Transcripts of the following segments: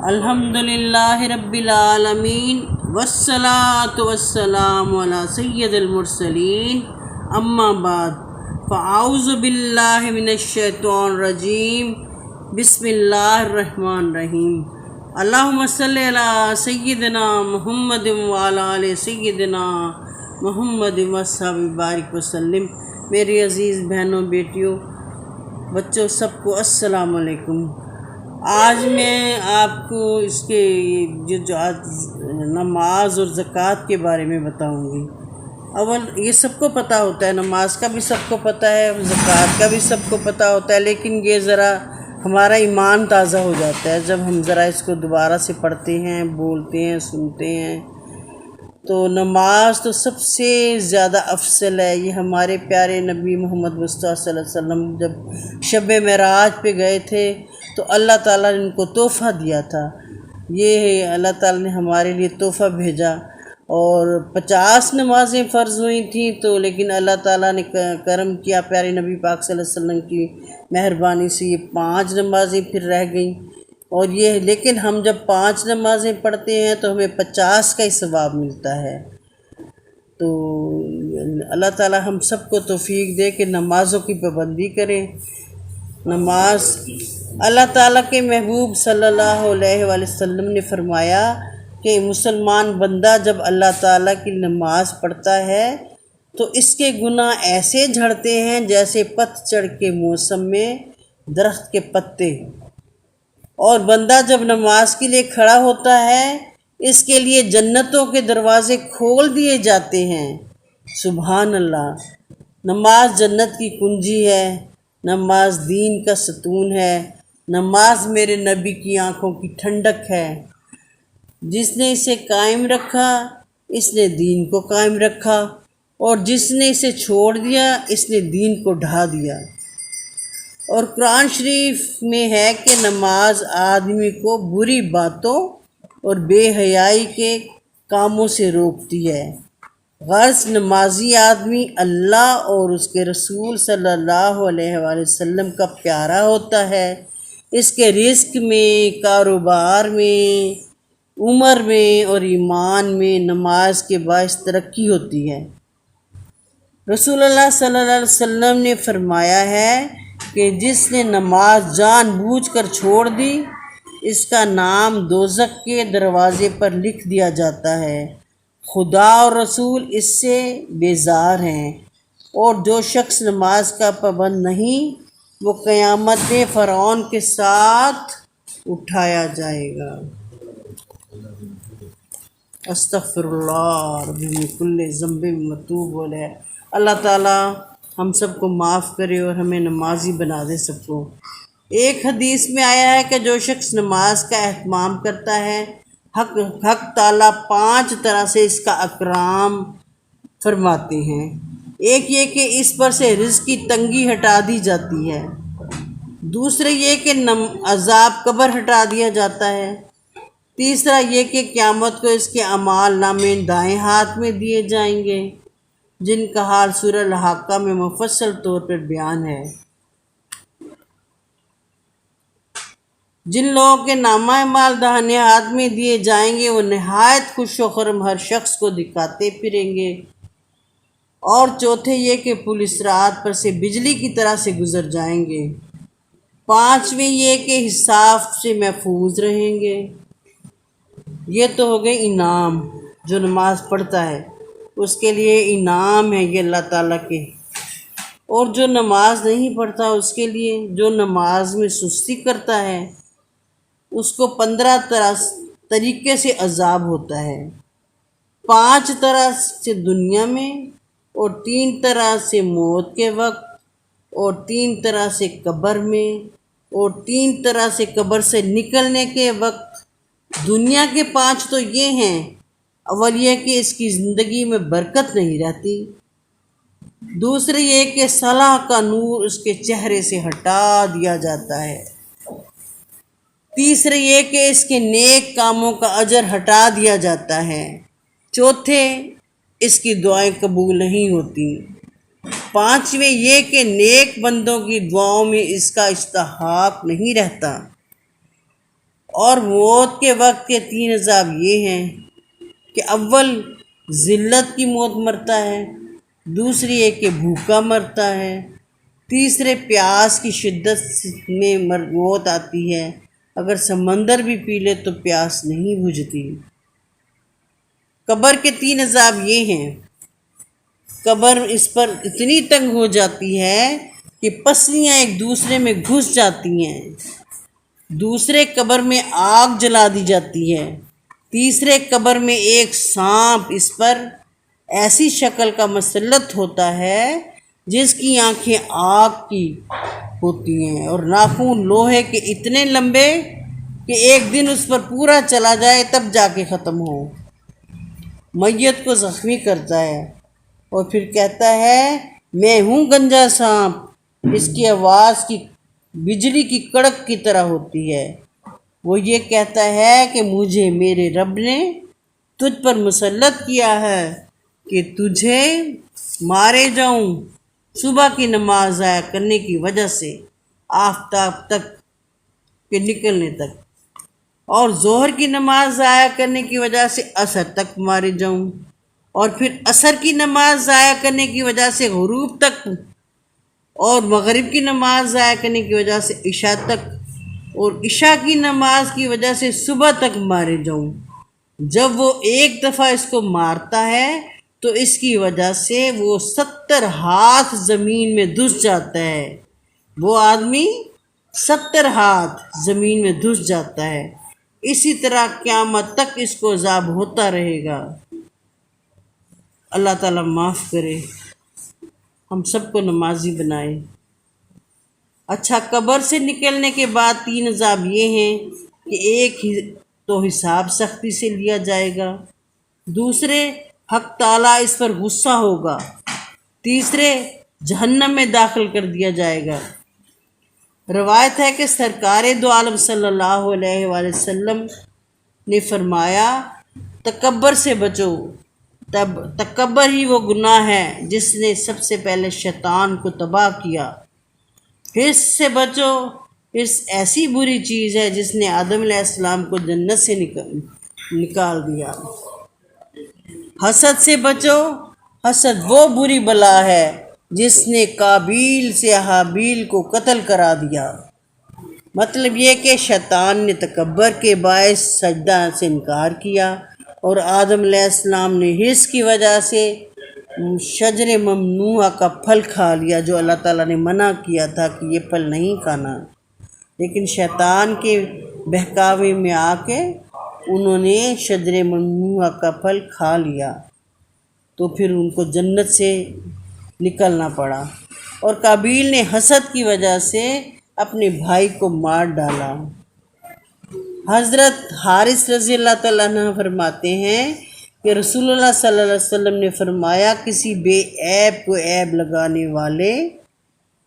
الحمدللہ رب العالمین والصلاة والسلام علی سید المرسلین اما بعد فاعوذ باللہ من الشیطان الرجیم بسم اللہ الرحمن الرحیم اللہم صلی علی سیدنا محمد وعلی آل سیدنا محمد وصحبہ بارک وسلم۔ میری عزیز بہنوں، بیٹیوں، بچوں، سب کو السلام علیکم۔ آج میں آپ کو اس کے جو نماز اور زکوٰۃ کے بارے میں بتاؤں گی۔ اول یہ سب کو پتہ ہوتا ہے، نماز کا بھی سب کو پتہ ہے، زکوٰۃ کا بھی سب کو پتہ ہوتا ہے، لیکن یہ ذرا ہمارا ایمان تازہ ہو جاتا ہے جب ہم ذرا اس کو دوبارہ سے پڑھتے ہیں، بولتے ہیں، سنتے ہیں۔ تو نماز تو سب سے زیادہ افضل ہے۔ یہ ہمارے پیارے نبی محمد مصطفیٰ صلی اللہ علیہ وسلم جب شب معراج پہ گئے تھے تو اللہ تعالیٰ نے ان کو تحفہ دیا تھا۔ یہ اللہ تعالیٰ نے ہمارے لیے تحفہ بھیجا، اور 50 نمازیں فرض ہوئی تھیں، تو لیکن اللہ تعالیٰ نے کرم کیا، پیارے نبی پاک صلی اللہ علیہ وسلم کی مہربانی سے یہ 5 نمازیں پھر رہ گئیں۔ اور یہ لیکن ہم جب 5 نمازیں پڑھتے ہیں تو ہمیں 50 کا ہی ثواب ملتا ہے۔ تو اللہ تعالیٰ ہم سب کو توفیق دے کہ نمازوں کی پابندی کریں۔ نماز اللہ تعالیٰ کے محبوب صلی اللہ علیہ وآلہ وسلم نے فرمایا کہ مسلمان بندہ جب اللہ تعالیٰ کی نماز پڑھتا ہے تو اس کے گناہ ایسے جھڑتے ہیں جیسے پتجھڑ کے موسم میں درخت کے پتے، اور بندہ جب نماز کے لیے کھڑا ہوتا ہے اس کے لیے جنتوں کے دروازے کھول دیے جاتے ہیں۔ سبحان اللہ! نماز جنت کی کنجی ہے، نماز دین کا ستون ہے، نماز میرے نبی کی آنکھوں کی ٹھنڈک ہے۔ جس نے اسے قائم رکھا اس نے دین کو قائم رکھا، اور جس نے اسے چھوڑ دیا اس نے دین کو ڈھا دیا۔ اور قرآن شریف میں ہے کہ نماز آدمی کو بری باتوں اور بے حیائی کے کاموں سے روکتی ہے۔ غرض نمازی آدمی اللہ اور اس کے رسول صلی اللہ علیہ وآلہ وسلم کا پیارا ہوتا ہے۔ اس کے رزق میں، کاروبار میں، عمر میں اور ایمان میں نماز کے باعث ترقی ہوتی ہے۔ رسول اللہ صلی اللہ علیہ وسلم نے فرمایا ہے کہ جس نے نماز جان بوجھ کر چھوڑ دی اس کا نام دوزخ کے دروازے پر لکھ دیا جاتا ہے۔ خدا اور رسول اس سے بیزار ہیں، اور جو شخص نماز کا پابند نہیں وہ قیامت میں فرعون کے ساتھ اٹھایا جائے گا۔ استغفر اللہ ربی من کل ذنب واتوب الیہ۔ اللہ تعالیٰ ہم سب کو معاف کرے اور ہمیں نمازی بنا دے سب کو۔ ایک حدیث میں آیا ہے کہ جو شخص نماز کا اہتمام کرتا ہے حق تعالیٰ 5 طرح سے اس کا اکرام فرماتے ہیں۔ ایک یہ کہ اس پر سے رزق کی تنگی ہٹا دی جاتی ہے، دوسرے یہ کہ عذاب قبر ہٹا دیا جاتا ہے، تیسرا یہ کہ قیامت کو اس کے اعمال نامے دائیں ہاتھ میں دیے جائیں گے، جن کا حال سورہ الحاقہ میں مفصل طور پر بیان ہے۔ جن لوگوں کے نامہ اعمال داہنے ہاتھ میں دیے جائیں گے وہ نہایت خوش و خرم ہر شخص کو دکھاتے پھریں گے۔ اور چوتھے یہ کہ پولیس رات پر سے بجلی کی طرح سے گزر جائیں گے۔ پانچویں یہ کہ حساب سے محفوظ رہیں گے۔ یہ تو ہو گئے انعام۔ جو نماز پڑھتا ہے اس کے لیے انعام ہے یہ اللہ تعالیٰ کے، اور جو نماز نہیں پڑھتا اس کے لیے، جو نماز میں سستی کرتا ہے اس کو 15 طریقے سے عذاب ہوتا ہے۔ 5 طرح سے دنیا میں، اور 3 طرح سے موت کے وقت، اور 3 طرح سے قبر میں، اور 3 طرح سے قبر سے نکلنے کے وقت۔ دنیا کے 5 تو یہ ہیں، اول یہ کہ اس کی زندگی میں برکت نہیں رہتی، دوسرے یہ کہ صلاح کا نور اس کے چہرے سے ہٹا دیا جاتا ہے، تیسرے یہ کہ اس کے نیک کاموں کا اجر ہٹا دیا جاتا ہے، چوتھے اس کی دعائیں قبول نہیں ہوتی، پانچویں یہ کہ نیک بندوں کی دعاؤں میں اس کا استحقاق نہیں رہتا، اور موت کے وقت کے 3 عذاب یہ ہیں کہ اول ذلت کی موت مرتا ہے، دوسری ہے کہ بھوکا مرتا ہے، تیسرے پیاس کی شدت میں موت آتی ہے، اگر سمندر بھی پی لے تو پیاس نہیں بجھتی۔ قبر کے 3 عذاب یہ ہیں، قبر اس پر اتنی تنگ ہو جاتی ہے کہ پسلیاں ایک دوسرے میں گھس جاتی ہیں، دوسرے قبر میں آگ جلا دی جاتی ہے، تیسرے قبر میں ایک سانپ اس پر ایسی شکل کا مسلط ہوتا ہے جس کی آنکھیں آگ کی ہوتی ہیں اور ناخن لوہے کے اتنے لمبے کہ ایک دن اس پر پورا چلا جائے تب جا کے ختم ہو۔ میت کو زخمی کرتا ہے اور پھر کہتا ہے میں ہوں گنجا سانپ، اس کی آواز کی بجلی کی کڑک کی طرح ہوتی ہے۔ وہ یہ کہتا ہے کہ مجھے میرے رب نے تجھ پر مسلط کیا ہے کہ تجھے مارے جاؤں صبح کی نماز ضائع کرنے کی وجہ سے آفتاب تک کے نکلنے تک، اور ظہر کی نماز ضائع کرنے کی وجہ سے عصر تک مارے جاؤں، اور پھر عصر کی نماز ضائع کرنے کی وجہ سے غروب تک، اور مغرب کی نماز ضائع کرنے کی وجہ سے عشاء تک، اور عشاء کی نماز کی وجہ سے صبح تک مارے جاؤں۔ جب وہ ایک دفعہ اس کو مارتا ہے تو اس کی وجہ سے وہ 70 ہاتھ زمین میں دھس جاتا ہے، وہ آدمی 70 ہاتھ زمین میں دھس جاتا ہے۔ اسی طرح قیامت تک اس کو عذاب ہوتا رہے گا۔ اللہ تعالیٰ معاف کرے، ہم سب کو نمازی بنائے۔ اچھا، قبر سے نکلنے کے بعد 3 عذاب یہ ہیں کہ ایک تو حساب سختی سے لیا جائے گا، دوسرے حق تعالیٰ اس پر غصہ ہوگا، تیسرے جہنم میں داخل کر دیا جائے گا۔ روایت ہے کہ سرکار دو عالم صلی اللہ علیہ وآلہ وسلم نے فرمایا تکبر سے بچو، تکبر ہی وہ گناہ ہے جس نے سب سے پہلے شیطان کو تباہ کیا۔ حرص سے بچو، حرص ایسی بری چیز ہے جس نے آدم علیہ السلام کو جنت سے نکال دیا۔ حسد سے بچو، حسد وہ بری بلا ہے جس نے قابیل سے حابیل کو قتل کرا دیا۔ مطلب یہ کہ شیطان نے تکبر کے باعث سجدہ سے انکار کیا اور آدم علیہ السلام نے حرص کی وجہ سے شجر ممنوعہ کا پھل کھا لیا، جو اللہ تعالیٰ نے منع کیا تھا کہ یہ پھل نہیں کھانا، لیکن شیطان کے بہکاوے میں آ کے انہوں نے شجر ممنوعہ کا پھل کھا لیا، تو پھر ان کو جنت سے نکلنا پڑا۔ اور قابیل نے حسد کی وجہ سے اپنے بھائی کو مار ڈالا۔ حضرت حارث رضی اللہ تعالیٰ عنہ فرماتے ہیں کہ رسول اللہ صلی اللہ علیہ وسلم نے فرمایا کسی بے عیب کو عیب لگانے والے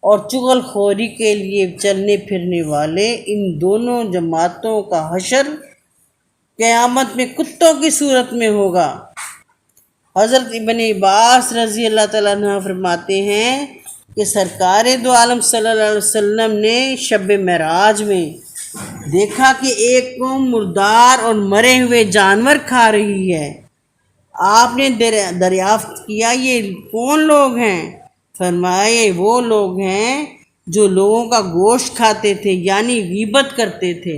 اور چغل خوری کے لیے چلنے پھرنے والے، ان دونوں جماعتوں کا حشر قیامت میں کتوں کی صورت میں ہوگا۔ حضرت ابن عباس رضی اللہ تعالیٰ عنہ فرماتے ہیں کہ سرکار دو عالم صلی اللہ علیہ وسلم نے شب معراج میں دیکھا کہ ایک قوم مردار اور مرے ہوئے جانور کھا رہی ہے۔ آپ نے دریافت کیا یہ کون لوگ ہیں؟ فرمایا یہ وہ لوگ ہیں جو لوگوں کا گوشت کھاتے تھے، یعنی غیبت کرتے تھے۔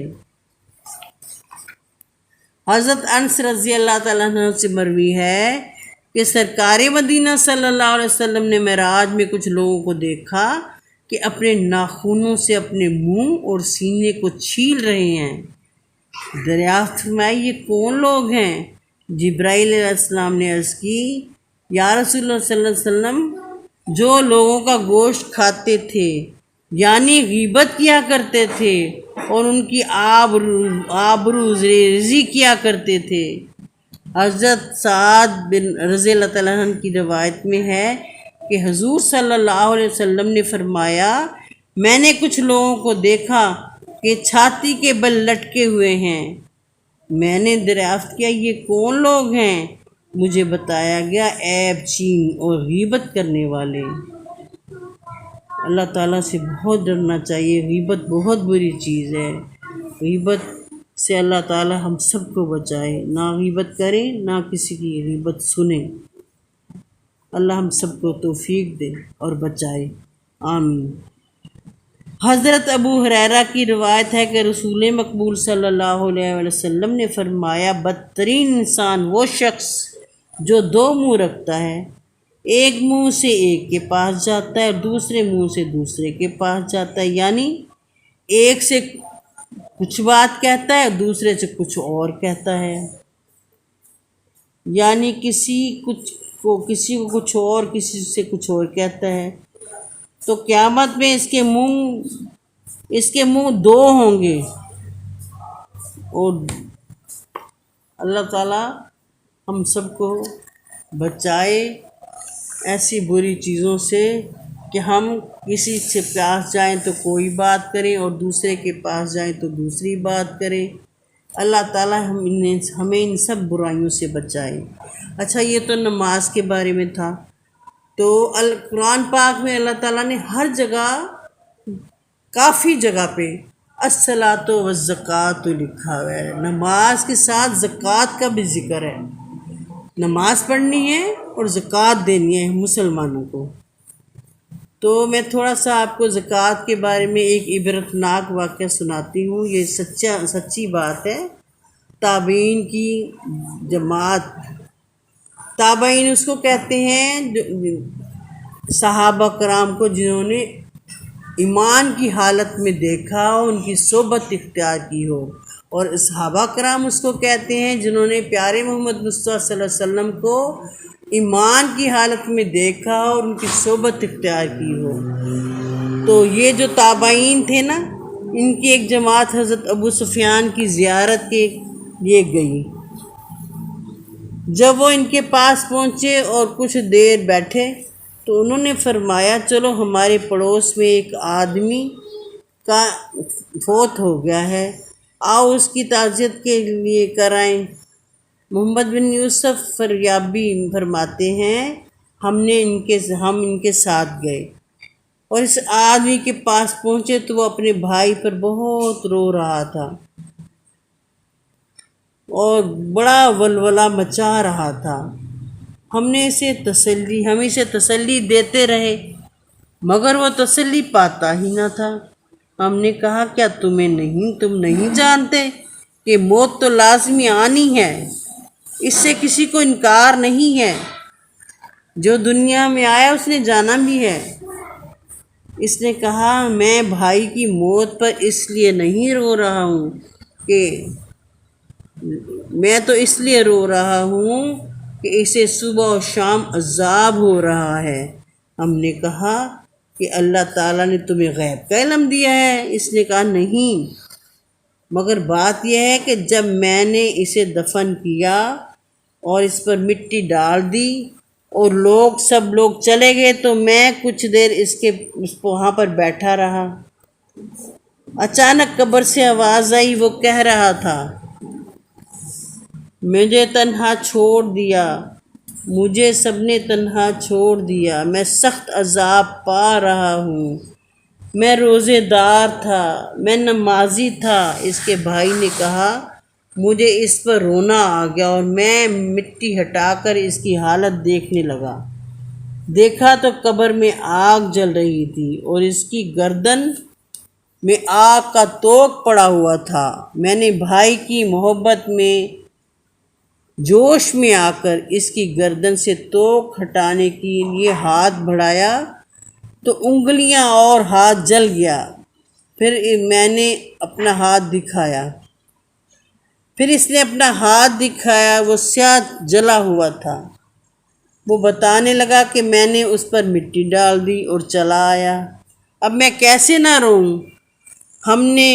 حضرت انس رضی اللہ تعالیٰ عنہ سے مروی ہے کہ سرکار مدینہ صلی اللہ علیہ وسلم نے معراج میں کچھ لوگوں کو دیکھا کہ اپنے ناخنوں سے اپنے منہ اور سینے کو چھیل رہے ہیں۔ دریافت فرمائی یہ کون لوگ ہیں؟ جبرائیل علیہ السلام نے عرض کی یا رسول اللہ صلی اللہ علیہ وسلم، جو لوگوں کا گوشت کھاتے تھے یعنی غیبت کیا کرتے تھے اور ان کی آبرو ریزی کیا کرتے تھے۔ حضرت سعد بن رضی اللہ تعالیٰ عنہ کی روایت میں ہے کہ حضور صلی اللہ علیہ وسلم نے فرمایا میں نے کچھ لوگوں کو دیکھا کہ چھاتی کے بل لٹکے ہوئے ہیں۔ میں نے دریافت کیا یہ کون لوگ ہیں؟ مجھے بتایا گیا عیب چین اور غیبت کرنے والے۔ اللہ تعالیٰ سے بہت ڈرنا چاہیے، غیبت بہت بری چیز ہے۔ غیبت سے اللہ تعالی ہم سب کو بچائے، نہ غیبت کریں نہ کسی کی غیبت سنیں۔ اللہ ہم سب کو توفیق دے اور بچائے، آمین۔ حضرت ابو ہریرہ کی روایت ہے کہ رسول مقبول صلی اللہ علیہ وسلم نے فرمایا، بدترین انسان وہ شخص جو دو منہ رکھتا ہے، ایک منہ سے ایک کے پاس جاتا ہے اور دوسرے منہ سے دوسرے کے پاس جاتا ہے، یعنی ایک سے کچھ بات کہتا ہے دوسرے سے کچھ اور کہتا ہے، یعنی کسی کو کچھ اور کسی سے کچھ اور کہتا ہے۔ تو قیامت میں اس کے منہ دو ہوں گے، اور اللہ تعالی ہم سب کو بچائے ایسی بری چیزوں سے کہ ہم کسی سے پاس جائیں تو کوئی بات کریں اور دوسرے کے پاس جائیں تو دوسری بات کریں۔ اللہ تعالی ہمیں ان سب برائیوں سے بچائے۔ اچھا، یہ تو نماز کے بارے میں تھا۔ تو قرآن پاک میں اللہ تعالیٰ نے ہر جگہ، کافی جگہ پہ الصلاۃ والزکوٰۃ لکھا ہوا ہے، نماز کے ساتھ زکوٰۃ کا بھی ذکر ہے۔ نماز پڑھنی ہے اور زکوٰۃ دینی ہے مسلمانوں کو۔ تو میں تھوڑا سا آپ کو زکوٰۃ کے بارے میں ایک عبرتناک واقعہ سناتی ہوں۔ یہ سچی بات ہے۔ تابعین کی جماعت، تابعین اس کو کہتے ہیں صحابہ کرام کو جنہوں نے ایمان کی حالت میں دیکھا ہو، ان کی صحبت اختیار کی ہو، اور صحابہ کرام اس کو کہتے ہیں جنہوں نے پیارے محمد مصطفیٰ صلی اللہ علیہ وسلم کو ایمان کی حالت میں دیکھا ہو اور ان کی صحبت اختیار کی ہو۔ تو یہ جو تابعین تھے نا، ان کی ایک جماعت حضرت ابو سفیان کی زیارت کے لیے گئی۔ جب وہ ان کے پاس پہنچے اور کچھ دیر بیٹھے تو انہوں نے فرمایا، چلو ہمارے پڑوس میں ایک آدمی کا فوت ہو گیا ہے، آؤ اس کی تعزیت کے لیے کرائیں۔ محمد بن یوسف فریابی فرماتے ہیں، ہم ان کے ساتھ گئے اور اس آدمی کے پاس پہنچے تو وہ اپنے بھائی پر بہت رو رہا تھا اور بڑا ولولہ مچا رہا تھا۔ ہم اسے تسلی دیتے رہے مگر وہ تسلی پاتا ہی نہ تھا۔ ہم نے کہا، کیا تم نہیں جانتے کہ موت تو لازمی آنی ہے، اس سے کسی کو انکار نہیں ہے، جو دنیا میں آیا اس نے جانا بھی ہے۔ اس نے کہا، میں بھائی کی موت پر اس لیے نہیں رو رہا ہوں کہ اسے صبح و شام عذاب ہو رہا ہے۔ ہم نے کہا کہ اللہ تعالیٰ نے تمہیں غیب کا علم دیا ہے؟ اس نے کہا، نہیں، مگر بات یہ ہے کہ جب میں نے اسے دفن کیا اور اس پر مٹی ڈال دی اور سب لوگ چلے گئے تو میں کچھ دیر وہاں پر بیٹھا رہا۔ اچانک قبر سے آواز آئی، وہ کہہ رہا تھا، مجھے سب نے تنہا چھوڑ دیا، میں سخت عذاب پا رہا ہوں، میں روزے دار تھا، میں نمازی تھا۔ اس کے بھائی نے کہا، مجھے اس پر رونا آ گیا اور میں مٹی ہٹا کر اس کی حالت دیکھنے لگا۔ دیکھا تو قبر میں آگ جل رہی تھی اور اس کی گردن میں آگ کا توق پڑا ہوا تھا۔ میں نے بھائی کی محبت میں جوش میں آ کر اس کی گردن سے توق ہٹانے کے لیے ہاتھ بڑھایا تو انگلیاں اور ہاتھ جل گیا۔ پھر میں نے اپنا ہاتھ دکھایا، پھر اس نے اپنا ہاتھ دکھایا، وہ سیاہ جلا ہوا تھا۔ وہ بتانے لگا کہ میں نے اس پر مٹی ڈال دی اور چلا آیا، اب میں کیسے نہ روؤں؟ ہم نے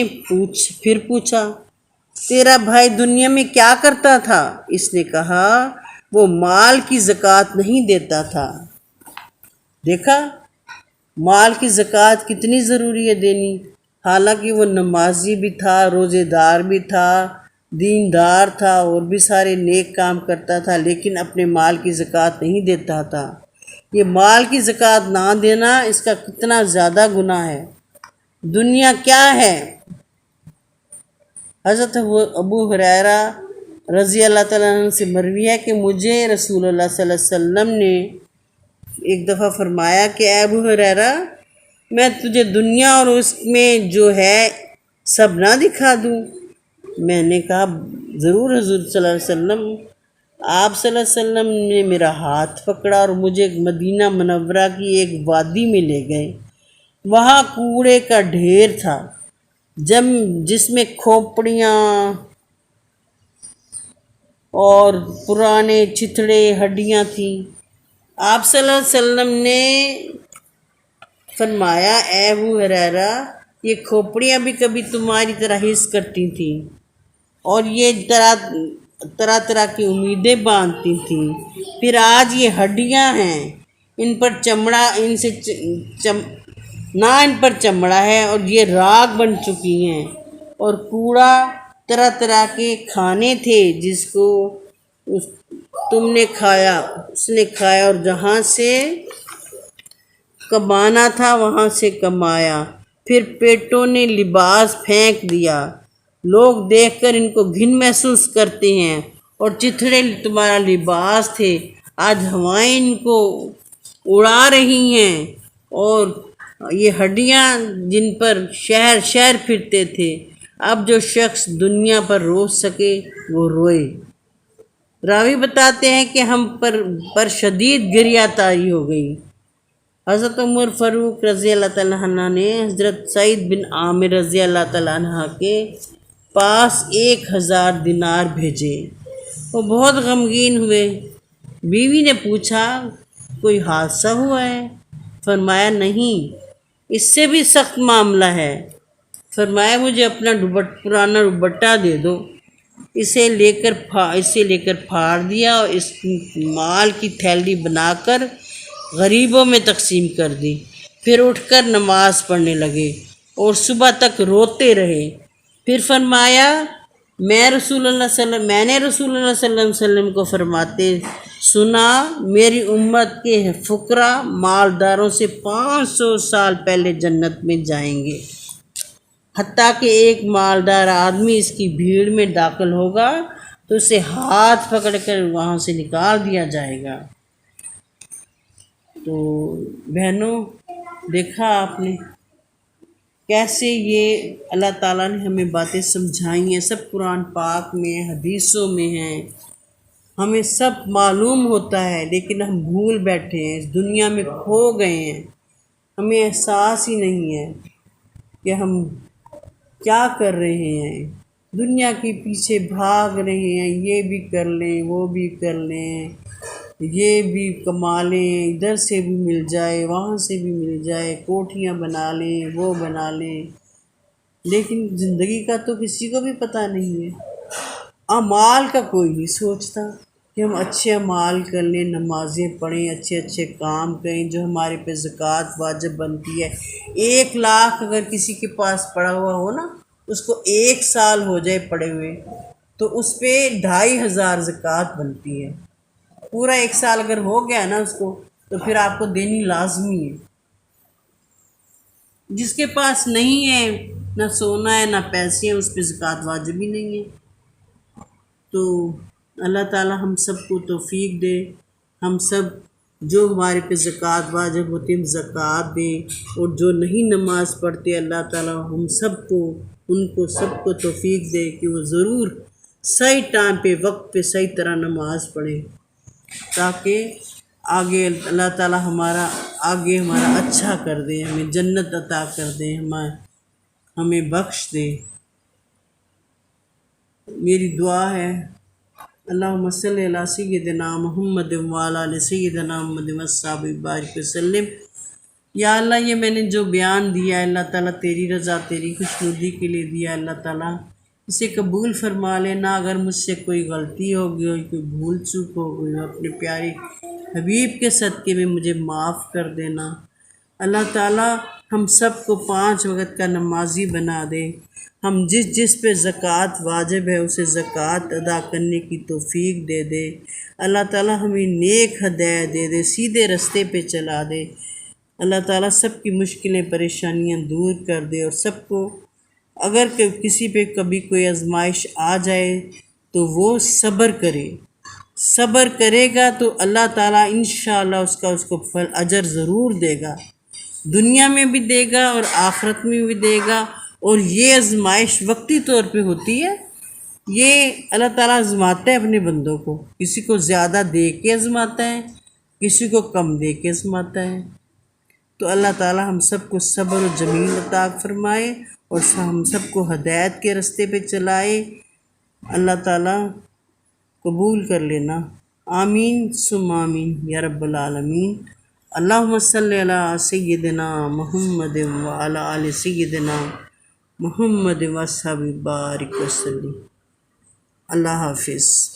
پھر پوچھا، تیرا بھائی دنیا میں کیا کرتا تھا؟ اس نے کہا، وہ مال کی زکوٰۃ نہیں دیتا تھا۔ دیکھا، مال کی زکوٰۃ کتنی ضروری ہے دینی، حالانکہ وہ نمازی بھی تھا، روزے دار بھی تھا، دیندار تھا اور بھی سارے نیک کام کرتا تھا، لیکن اپنے مال کی زکوٰۃ نہیں دیتا تھا۔ یہ مال کی زکوٰۃ نہ دینا، اس کا کتنا زیادہ گناہ ہے۔ دنیا کیا ہے؟ حضرت ابو ہریرہ رضی اللہ تعالیٰ عنہ سے مروی ہے کہ مجھے رسول اللہ صلی اللہ علیہ وسلم نے ایک دفعہ فرمایا کہ اے ابو ہریرہ، میں تجھے دنیا اور اس میں جو ہے سب نہ دکھا دوں؟ میں نے کہا ضرور حضور صلی اللہ علیہ وسلم۔ آپ صلی اللہ علیہ وسلم نے میرا ہاتھ پکڑا اور مجھے مدینہ منورہ کی ایک وادی میں لے گئے۔ وہاں کوڑے کا ڈھیر تھا جس میں کھوپڑیاں اور پرانے چتھڑے ہڈیاں تھیں۔ آپ صلی اللہ علیہ وسلم نے فرمایا اے ابو ہریرہ، یہ کھوپڑیاں بھی کبھی تمہاری طرح حس کرتی تھیں اور یہ طرح طرح کی امیدیں باندھتی تھیں، پھر آج یہ ہڈیاں ہیں، ان پر چمڑا ہے اور یہ راکھ بن چکی ہیں، اور کوڑا طرح طرح کے کھانے تھے جس کو تم نے کھایا، اس نے کھایا، اور جہاں سے کمانا تھا وہاں سے کمایا، پھر پیٹوں نے لباس پھینک دیا۔ لوگ دیکھ کر ان کو گھن محسوس کرتے ہیں، اور چتھڑے تمہارا لباس تھے، آج ہوائیں ان کو اڑا رہی ہیں، اور یہ ہڈیاں جن پر شہر شہر پھرتے تھے، اب جو شخص دنیا پر رو سکے وہ روئے۔ راوی بتاتے ہیں کہ ہم پر شدید گریہ طاری ہو گئی۔ حضرت عمر فاروق رضی اللہ تعالیٰ عنہ نے حضرت سعید بن عامر رضی اللہ تعالیٰ عنہ کے پاس 1000 دینار بھیجے۔ وہ بہت غمگین ہوئے۔ بیوی نے پوچھا کوئی حادثہ ہوا ہے؟ فرمایا نہیں، اس سے بھی سخت معاملہ ہے۔ فرمایا مجھے اپنا پرانا دوپٹہ دے دو۔ اسے لے کر پھاڑ دیا اور اس مال کی تھیلی بنا کر غریبوں میں تقسیم کر دی، پھر اٹھ کر نماز پڑھنے لگے اور صبح تک روتے رہے۔ پھر فرمایا میں نے رسول اللہ صلی اللہ علیہ وسلم کو فرماتے سنا، میری امت کے فقراء مالداروں سے 500 سال پہلے جنت میں جائیں گے، حتیٰ کہ ایک مالدار آدمی اس کی بھیڑ میں داخل ہوگا تو اسے ہاتھ پکڑ کر وہاں سے نکال دیا جائے گا۔ تو بہنوں، دیکھا آپ نے کیسے یہ اللہ تعالیٰ نے ہمیں باتیں سمجھائی ہیں، سب قرآن پاک میں حدیثوں میں ہیں، ہمیں سب معلوم ہوتا ہے، لیکن ہم بھول بیٹھے ہیں، اس دنیا میں کھو گئے ہیں، ہمیں احساس ہی نہیں ہے کہ ہم کیا کر رہے ہیں، دنیا کے پیچھے بھاگ رہے ہیں، یہ بھی کر لیں، وہ بھی کر لیں، یہ بھی کما لیں، ادھر سے بھی مل جائے، وہاں سے بھی مل جائے، کوٹھیاں بنا لیں، وہ بنا لیں، لیکن زندگی کا تو کسی کو بھی پتہ نہیں ہے۔ اعمال کا کوئی نہیں سوچتا کہ ہم اچھے اعمال کر لیں، نمازیں پڑھیں، اچھے اچھے کام کریں، جو ہمارے پہ زکوٰۃ واجب بنتی ہے۔ 1 لاکھ اگر کسی کے پاس پڑا ہوا ہو نا، اس کو 1 سال ہو جائے پڑے ہوئے، تو اس پہ 2500 زکوٰۃ بنتی ہے۔ پورا 1 سال اگر ہو گیا نا اس کو، تو پھر آپ کو دینی لازمی ہے۔ جس کے پاس نہیں ہے، نہ سونا ہے نہ پیسے ہیں، اس پہ زکوٰۃ واجب ہی نہیں ہے۔ تو اللہ تعالیٰ ہم سب کو توفیق دے، ہم سب جو ہمارے پہ زکوٰۃ واجب ہوتی ہے ہم زکوٰۃ دیں، اور جو نہیں نماز پڑھتے اللہ تعالیٰ ہم سب کو توفیق دے کہ وہ ضرور صحیح ٹائم پہ، وقت پہ، صحیح طرح نماز پڑھیں، تاکہ آگے اللہ تعالیٰ ہمارا اچھا کر دے، ہمیں جنت عطا کر دے، ہمیں بخش دے۔ میری دعا ہے اللہم صلی علی سیدنا محمد وعلی آل سیدنا محمد وصحبہ بارک وسلم۔ یا اللہ، یہ میں نے جو بیان دیا ہے اللہ تعالیٰ تیری رضا، تیری خوشنودی کے لیے دیا، اللہ تعالیٰ اسے قبول فرما لینا۔ اگر مجھ سے کوئی غلطی ہو گئی، کوئی بھول چوک ہو گئی، اپنے پیارے حبیب کے صدقے میں مجھے معاف کر دینا۔ اللہ تعالیٰ ہم سب کو 5 وقت کا نمازی بنا دے، ہم جس پہ زکوٰۃ واجب ہے اسے زکوٰۃ ادا کرنے کی توفیق دے دے۔ اللہ تعالیٰ ہمیں نیک ہدایت دے دے، سیدھے رستے پہ چلا دے۔ اللہ تعالیٰ سب کی مشکلیں پریشانیاں دور کر دے، اور سب کو اگر کسی پہ کبھی کوئی آزمائش آ جائے تو وہ صبر کرے، صبر کرے گا تو اللہ تعالیٰ انشاءاللہ اس کو پھل اجر ضرور دے گا، دنیا میں بھی دے گا اور آخرت میں بھی دے گا۔ اور یہ آزمائش وقتی طور پہ ہوتی ہے، یہ اللہ تعالیٰ آزماتا ہے اپنے بندوں کو، کسی کو زیادہ دے کے آزماتا ہے، کسی کو کم دے کے آزماتا ہے۔ تو اللہ تعالیٰ ہم سب کو صبر و جمیل عطا فرمائے اور ہم سب کو ہدایت کے رستے پہ چلائے۔ اللہ تعالیٰ قبول کر لینا، آمین ثم آمین یا رب العالمین۔ اللہم صلی علی سیدنا محمد وعلی آل سیدنا محمد وصحبہ بارک وسلم۔ اللہ حافظ۔